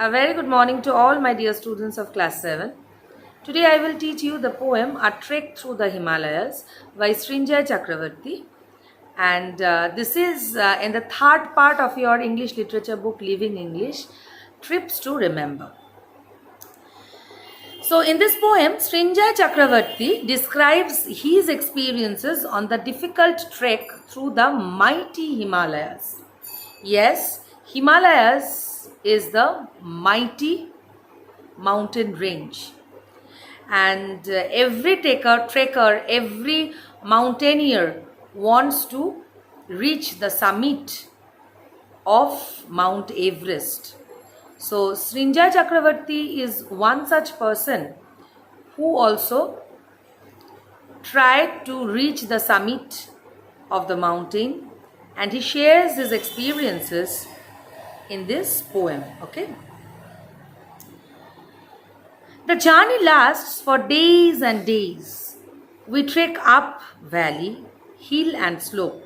A very good morning to all my dear students of class 7. Today I will teach you the poem A Trek Through the Himalayas by Srinjay Chakravarti. And this is in the third part of your English literature book, Living English, Trips to Remember. So in this poem, Srinjay Chakravarti describes his experiences on the difficult trek through the mighty Himalayas. Yes, Himalayas is the mighty mountain range, and every trekker, every mountaineer wants to reach the summit of Mount Everest. So Srinjay Chakravarti is one such person who also tried to reach the summit of the mountain, and he shares his experiences in this poem. Okay. The journey lasts for days and days. We trek up valley, hill and slope.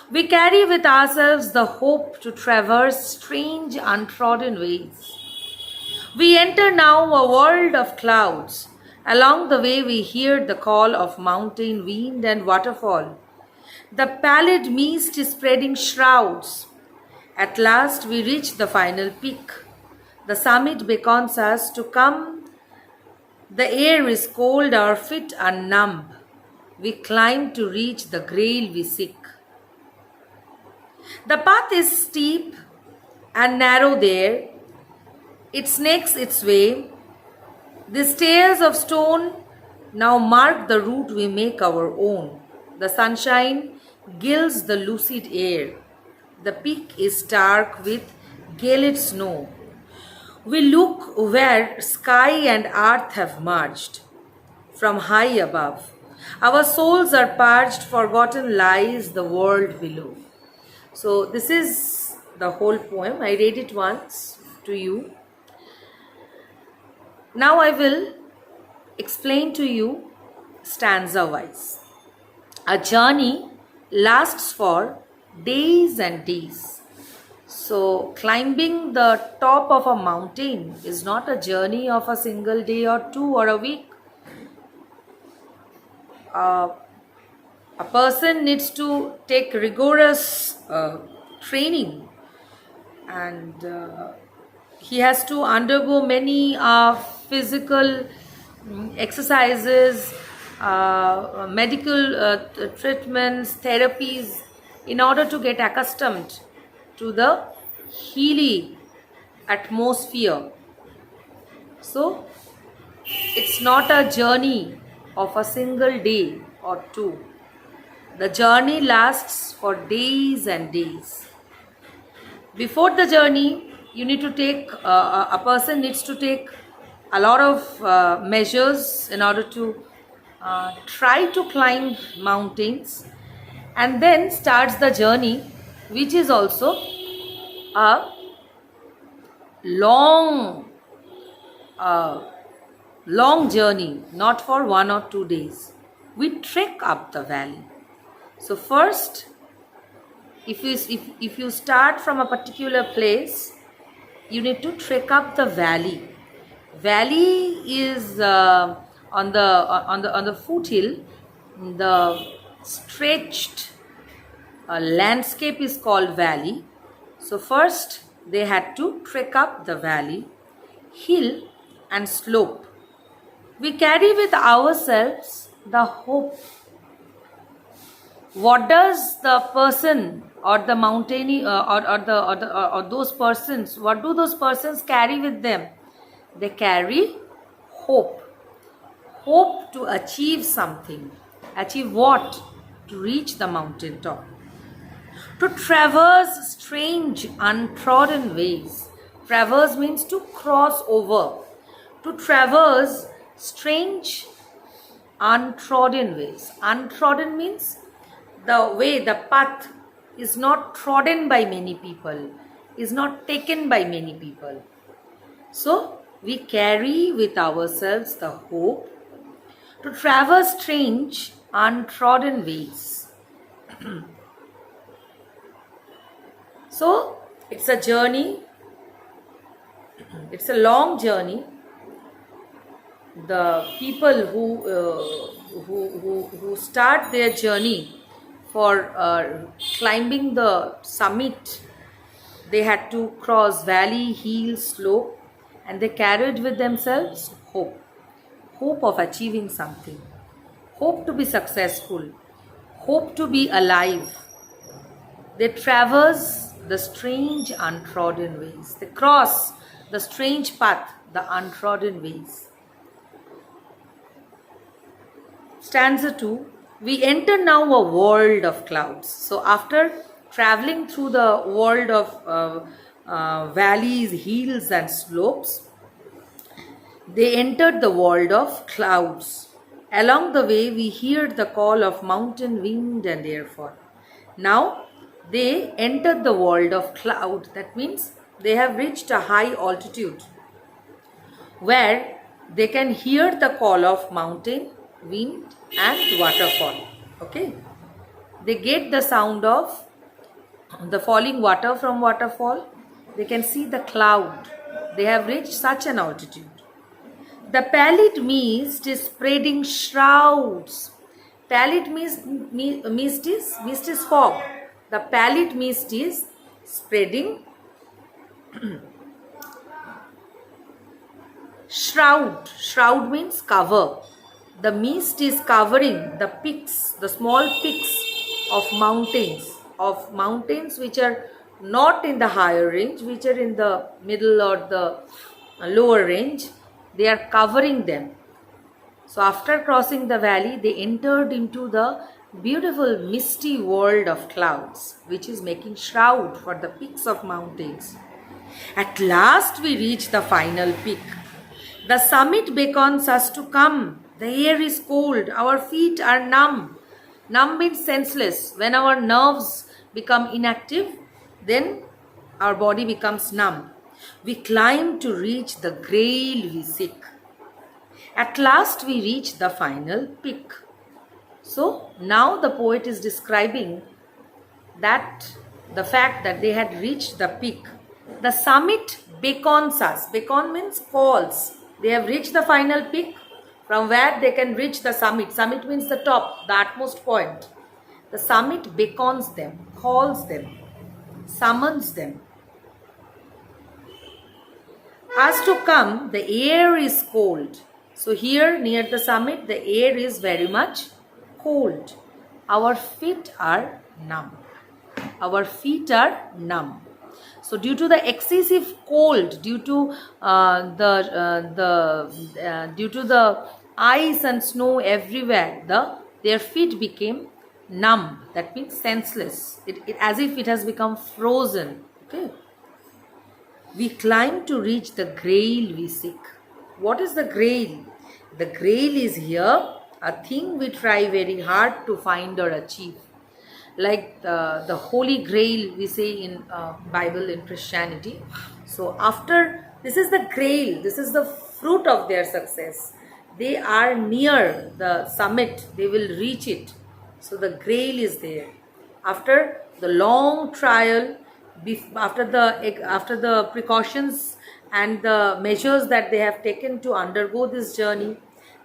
We carry with ourselves the hope to traverse strange untrodden ways. We enter now a world of clouds. Along the way we hear the call of mountain wind and waterfall. The pallid mist is spreading shrouds. At last we reach the final peak. The summit beckons us to come. The air is cold, our feet are numb. We climb to reach the grail we seek. The path is steep and narrow there. It snakes its way. The stairs of stone now mark the route we make our own. The sunshine gilds the lucid air. The peak is dark with gelid snow. We look where sky and earth have merged from high above. Our souls are purged, forgotten lies the world below. So this is the whole poem. I read it once to you. Now I will explain to you stanza wise. A journey lasts for days and days. So climbing the top of a mountain is not a journey of a single day or two or a week. A person needs to take rigorous training, and he has to undergo many physical exercises, medical treatments, therapies in order to get accustomed to the hilly atmosphere. So it's not a journey of a single day or two. The journey lasts for days and days. Before the journey, you need to take a person needs to take a lot of measures in order to try to climb mountains, and then starts the journey, which is also a long journey, not for 1 or 2 days. We trek up the valley. So first, if you start from a particular place, you need to trek up the valley. Valley is on the foothill. The stretched landscape is called valley. So first they had to trek up the valley, hill and slope. We carry with ourselves the hope. What does the person or the mountaineer or those persons, what do those persons carry with them? They carry hope. Hope to achieve something. Achieve what? To reach the mountain top. To traverse strange untrodden ways. Traverse means to cross over. To traverse strange untrodden ways. Untrodden means the way, the path is not trodden by many people, is not taken by many people. So we carry with ourselves the hope to traverse strange untrodden ways. So it's a journey It's a long journey. The people who start their journey for climbing the summit, they had to cross valley, hill, slope, and they carried with themselves hope of achieving something, hope to be successful, hope to be alive. They traverse the strange untrodden ways. They cross the strange path, the untrodden ways. Stanza 2. We enter now a world of clouds. So after traveling through the world of valleys, hills and slopes, they entered the world of clouds. Along the way, we heard the call of mountain wind and airfall. Now, they entered the world of cloud. That means they have reached a high altitude where they can hear the call of mountain, wind and waterfall. Okay. They get the sound of the falling water from waterfall. They can see the cloud. They have reached such an altitude. The pallid mist is spreading shrouds. Pallid mist is fog. The pallid mist is spreading shroud. Shroud means cover. The mist is covering the peaks, the small peaks of mountains which are not in the higher range, which are in the middle or the lower range. They are covering them. So after crossing the valley, they entered into the beautiful misty world of clouds, which is making shroud for the peaks of mountains. At last we reach the final peak. The summit beckons us to come. The air is cold. Our feet are numb. Numb means senseless. When our nerves become inactive, then our body becomes numb. We climb to reach the grail we seek. At last we reach the final peak. So now the poet is describing that the fact that they had reached the peak. The summit beckons us. Beckon means calls. They have reached the final peak from where they can reach the summit. Summit means the top, the utmost point. The summit beckons them, calls them, summons them. As to come, the air is cold. So here near the summit, the air is very much cold. Our feet are numb. Our feet are numb. So due to the excessive cold, due to the ice and snow everywhere, their feet became numb. That means senseless. It as if it has become frozen. Okay. We climb to reach the grail we seek. What is the grail? The grail is here a thing we try very hard to find or achieve. Like the Holy Grail we say in Bible in Christianity. So after, this is the grail, this is the fruit of their success. They are near the summit, they will reach it. So the grail is there. After the long trial, after the precautions and the measures that they have taken to undergo this journey,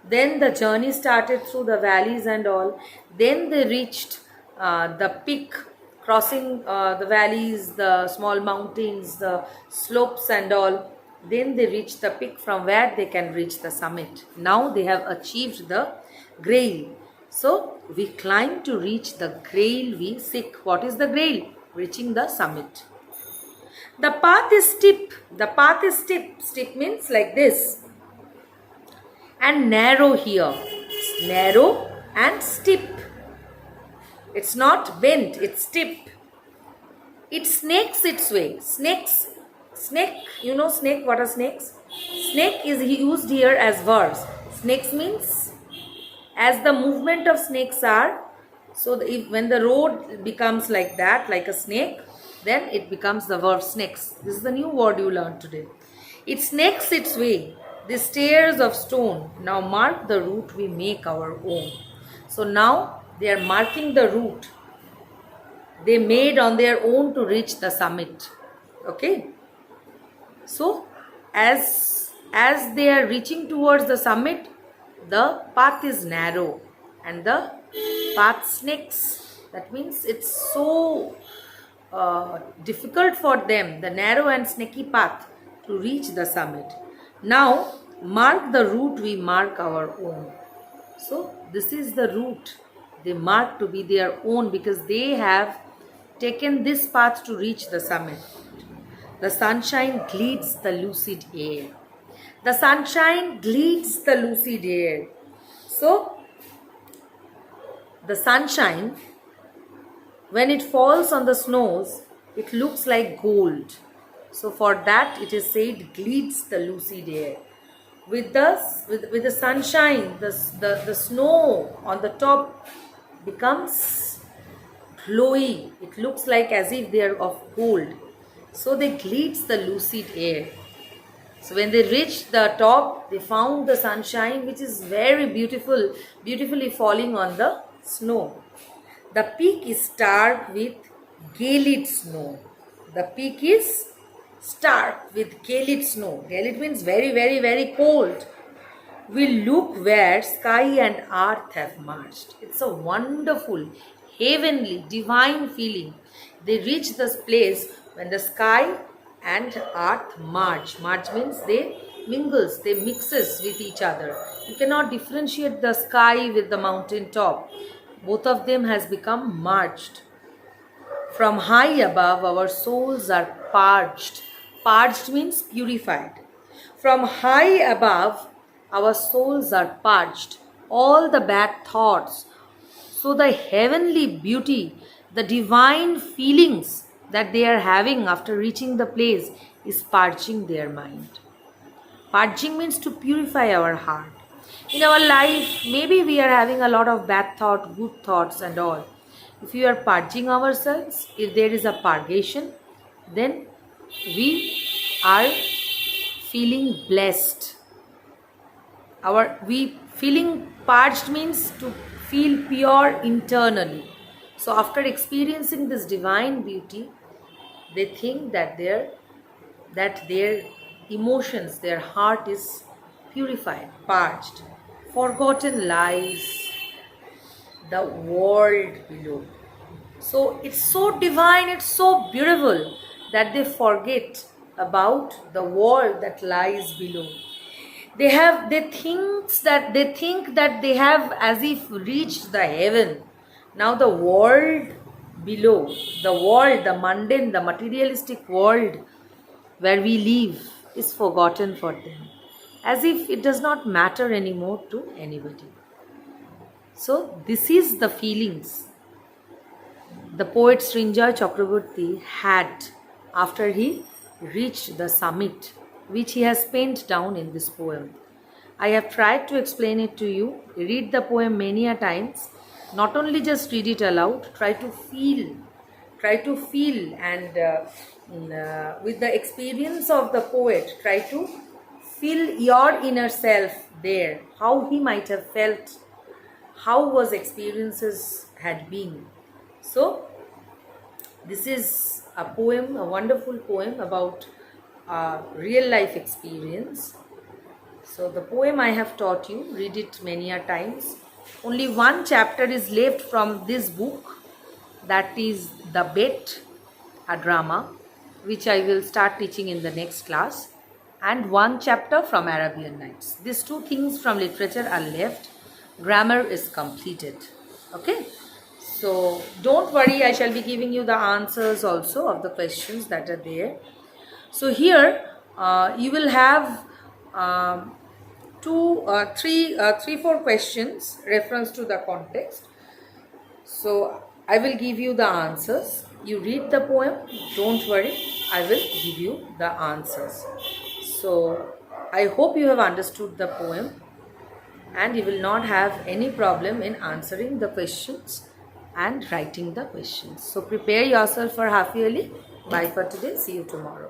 then the journey started through the valleys and all. Then they reached the peak, crossing the valleys, the small mountains, the slopes and all. Then they reached the peak from where they can reach the summit. Now they have achieved the grail. So we climb to reach the grail we seek. What is the grail? Reaching the summit. The path is steep. The path is steep. Steep means like this. And narrow here. It's narrow and steep. It's not bent, it's steep. It snakes its way. Snake, you know snake, what are snakes? Snake is used here as verbs. Snakes means as the movement of snakes are. So when the road becomes like that, like a snake, then it becomes the verb snakes. This is the new word you learned today. It snakes its way. The stairs of stone now mark the route we make our own. So now they are marking the route they made on their own to reach the summit. Okay. So as they are reaching towards the summit, the path is narrow and the path snakes. That means it's so difficult for them, the narrow and snaky path, to reach the summit. Now, mark the route, we mark our own. So, this is the route they mark to be their own, because they have taken this path to reach the summit. The sunshine gleeds the lucid air. The sunshine gleeds the lucid air. So, the sunshine, when it falls on the snows, it looks like gold. So for that it is said gleeds the lucid air. With the sunshine, the snow on the top becomes glowy. It looks like as if they are of gold. So they gleeds the lucid air. So when they reached the top, they found the sunshine, which is very beautiful, beautifully falling on the snow. The peak is stark with gelid snow. The peak is stark with gelid snow. Gelid means very, very, very cold. We look where sky and earth have merged. It's a wonderful, heavenly, divine feeling. They reach this place when the sky and earth merge. Merge means they mingles, they mixes with each other. You cannot differentiate the sky with the mountain top. Both of them has become merged. From high above, our souls are purged. Purged means purified. From high above, our souls are purged. All the bad thoughts. So the heavenly beauty, the divine feelings that they are having after reaching the place is purging their mind. Purging means to purify our heart. In our life, maybe we are having a lot of bad thoughts, good thoughts and all. If we are purging ourselves, if there is a purgation, then we are feeling blessed. Feeling purged means to feel pure internally. So after experiencing this divine beauty, they think that their emotions, their heart is purified, purged. Forgotten lies the world below. So it's so divine, it's so beautiful that they forget about the world that lies below. They think that they have as if reached the heaven. Now the world below, the mundane, the materialistic world where we live is forgotten for them, as if it does not matter anymore to anybody. So this is the feelings the poet Srinjoy Chakraborty had after he reached the summit, which he has penned down in this poem. I have tried to explain it to you. Read the poem many a times. Not only just read it aloud, try to feel and with the experience of the poet, try to feel your inner self there, how he might have felt, how was experiences had been. So this is a poem, a wonderful poem about real life experience. So the poem I have taught you, read it many a times. Only one chapter is left from this book, that is The Bet, a drama, which I will start teaching in the next class, and one chapter from Arabian Nights. These two things from literature are left. Grammar is completed. Okay, so don't worry, I shall be giving you the answers also of the questions that are there. So here you will have 4 questions reference to the context. So I will give you the answers. You read the poem, don't worry, I will give you the answers. So I hope you have understood the poem and you will not have any problem in answering the questions and writing the questions. So prepare yourself for half yearly. Bye for today. See you tomorrow.